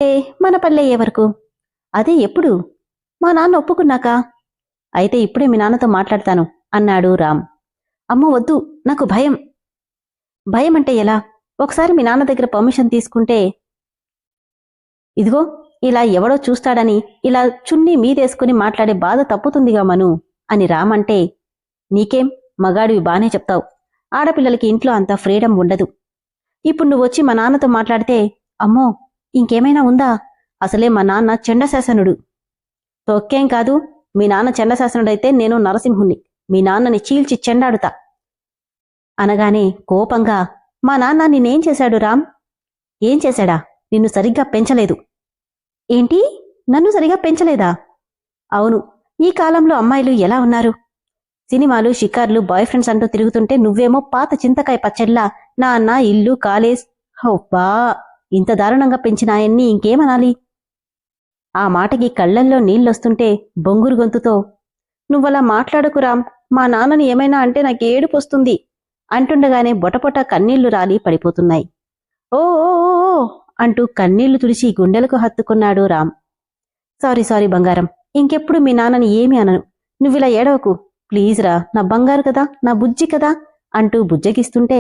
ఏ మన పల్లెయ్యే వరకు. అదే ఎప్పుడు? మా నాన్న ఒప్పుకున్నాక. అయితే ఇప్పుడే మీ నాన్నతో మాట్లాడతాను అన్నాడు రామ్. అమ్మో వద్దు, నాకు భయం. భయం అంటే ఎలా? ఒకసారి మీ నాన్న దగ్గర పర్మిషన్ తీసుకుంటే. ఇదిగో ఇలా ఎవడో చూస్తాడని ఇలా చున్నీ మీదేసుకుని మాట్లాడే బాధ తప్పుతుందిగా మను అని రామ్ అంటే, నీకేం మగాడివి బానే చెప్తావు. ఆడపిల్లలకి ఇంట్లో అంత ఫ్రీడమ్ ఉండదు. ఇప్పుడు నువ్వొచ్చి మా నాన్నతో మాట్లాడితే, అమ్మో ఇంకేమైనా ఉందా? అసలే మా నాన్న చండశాసనుడు. తొక్కేం కాదు, మీ నాన్న చండశాసనుడైతే నేను నరసింహుణ్ణి. మీ నాన్నని చీల్చి చెండాడుతా అనగానే కోపంగా, మా నాన్న నిన్నేం చేశాడు రామ్? ఏం చేశాడా? నిన్ను సరిగ్గా పెంచలేదు. ఏంటి? నన్ను సరిగా పెంచలేదా? అవును. ఈ కాలంలో అమ్మాయిలు ఎలా ఉన్నారు? సినిమాలు షికార్లు బాయ్ ఫ్రెండ్స్ అంటూ తిరుగుతుంటే నువ్వేమో పాత చింతకాయ పచ్చడ్లా నాన్న ఇల్లు కాలేజ్. హౌబ్బా, ఇంత దారుణంగా పెంచిన ఆయన్ని ఇంకేమనాలి? ఆ మాటకి కళ్లల్లో నీళ్లొస్తుంటే బొంగురు గొంతుతో, నువ్వలా మాట్లాడకు రామ్, మా నాన్నని ఏమైనా అంటే నాకేడుపొస్తుంది అంటుండగానే బొటపొట కన్నీళ్లు రాలి పడిపోతున్నాయి. ఓ ఓ ఓ ఓ అంటూ కన్నీళ్లు తుడిచి గుండెలకు హత్తుకున్నాడు రామ్. సారీ సారీ బంగారం, ఇంకెప్పుడు మీ నాన్నని ఏమీ అనను. నువ్విలా ఏడవకు ప్లీజ్ రా, నా బంగారు కదా, నా బుజ్జి కదా అంటూ బుజ్జగిస్తుంటే